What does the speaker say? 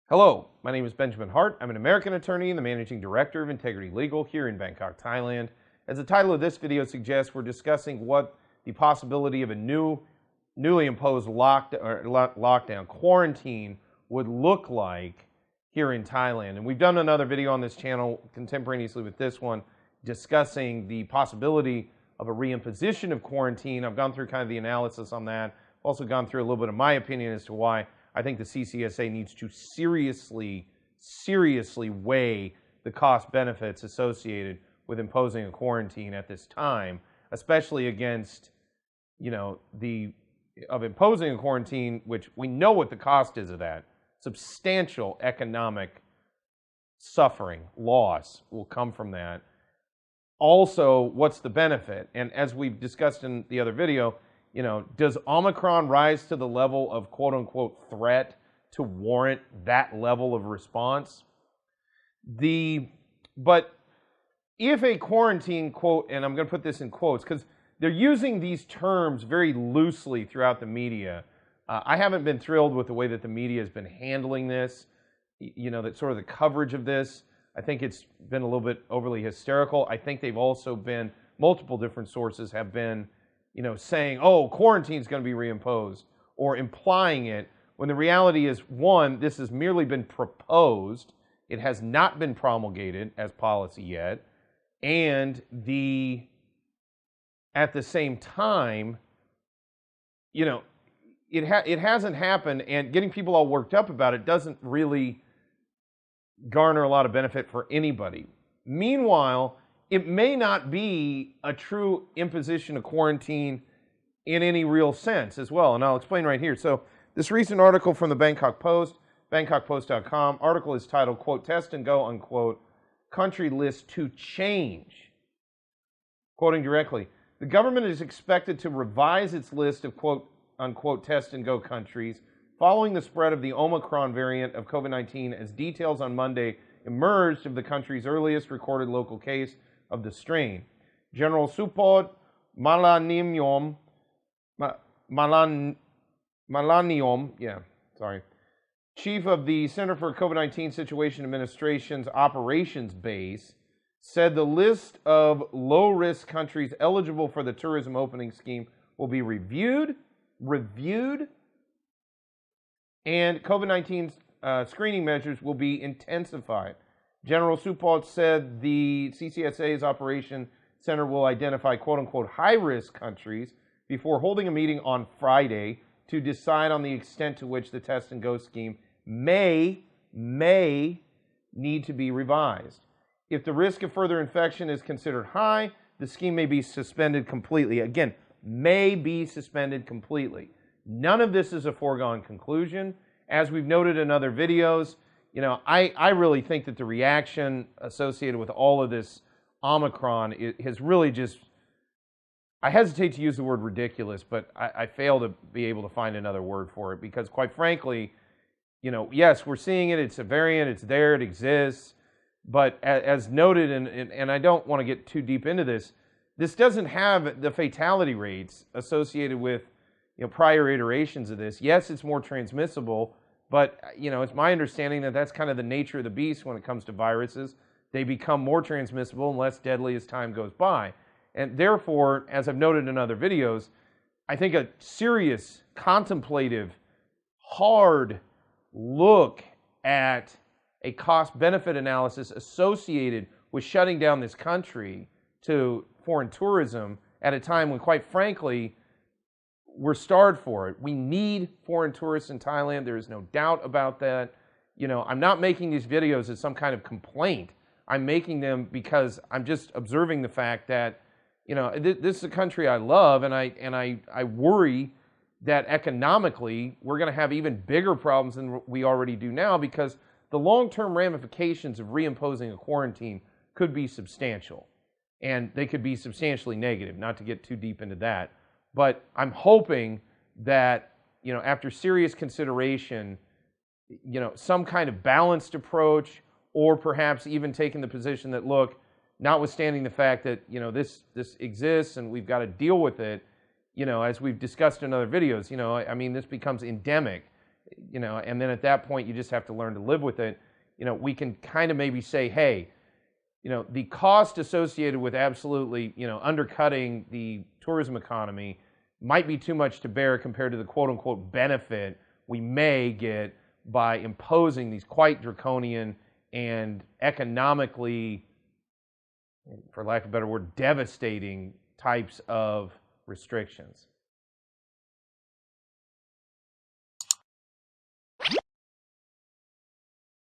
Hello, my name is Benjamin Hart. I'm an American attorney and the managing director of Integrity Legal here in Bangkok, Thailand. As the title of this video suggests, we're discussing what the possibility of a newly imposed lockdown, quarantine would look like here in Thailand. And we've done another video on this channel contemporaneously with this one discussing the possibility of a reimposition of quarantine. I've gone through kind of the analysis on that. I've also gone through a little bit of my opinion as to why I think the CCSA needs to seriously weigh the cost benefits associated with imposing a quarantine at this time, especially against, imposing a quarantine, which we know what the cost is of that. Substantial economic suffering, loss will come from that. Also, what's the benefit? And as we've discussed in the other video, does Omicron rise to the level of quote-unquote threat to warrant that level of response? But if a quarantine, quote, and I'm going to put this in quotes because they're using these terms very loosely throughout the media. I haven't been thrilled with the way that the media has been handling this, that sort of the coverage of this. I think it's been a little bit overly hysterical. I think they've also been, multiple different sources have been, saying, oh, quarantine is going to be reimposed, or implying it, when the reality is, one, this has merely been proposed. It has not been promulgated as policy yet. And at the same time, it hasn't happened, and getting people all worked up about it doesn't really garner a lot of benefit for anybody. Meanwhile, it may not be a true imposition of quarantine in any real sense as well, and I'll explain right here. So this recent article from the Bangkok Post, bangkokpost.com, article is titled, quote, "Test and Go, unquote, country list to change." Quoting directly, the government is expected to revise its list of, quote, unquote, test and go countries following the spread of the Omicron variant of COVID-19 as details on Monday emerged of the country's earliest recorded local case of the strain. General Supod Malaniom, chief of the Center for COVID-19 Situation Administration's operations base, said the list of low-risk countries eligible for the tourism opening scheme will be reviewed, and COVID-19 screening measures will be intensified. General Supod said the CCSA's Operation Center will identify quote-unquote high-risk countries before holding a meeting on Friday to decide on the extent to which the test and go scheme may need to be revised. If the risk of further infection is considered high, the scheme may be suspended completely. Again, may be suspended completely. None of this is a foregone conclusion. As we've noted in other videos, I really think that the reaction associated with all of this Omicron has really just, I hesitate to use the word ridiculous, but I fail to be able to find another word for it because, quite frankly, yes, we're seeing it, it's a variant, it's there, it exists, but as noted, and I don't want to get too deep into this, this doesn't have the fatality rates associated with prior iterations of this. Yes, it's more transmissible, but it's my understanding that that's kind of the nature of the beast when it comes to viruses. They become more transmissible and less deadly as time goes by. And therefore, as I've noted in other videos, I think a serious, contemplative, hard look at a cost-benefit analysis associated with shutting down this country to foreign tourism at a time when, quite frankly, we're starved for it. We need foreign tourists in Thailand. There is no doubt about that. I'm not making these videos as some kind of complaint. I'm making them because I'm just observing the fact that, this is a country I love, and I worry that economically we're going to have even bigger problems than we already do now because the long-term ramifications of reimposing a quarantine could be substantial, and they could be substantially negative, not to get too deep into that. But I'm hoping that, after serious consideration, some kind of balanced approach, or perhaps even taking the position that, look, notwithstanding the fact that, this exists and we've got to deal with it, as we've discussed in other videos, this becomes endemic. you know, and then at that point you just have to learn to live with it. You know, we can kind of maybe say, hey, you know, the cost associated with absolutely, you know, undercutting the tourism economy might be too much to bear compared to the quote unquote benefit we may get by imposing these quite draconian and economically, for lack of a better word, devastating types of restrictions.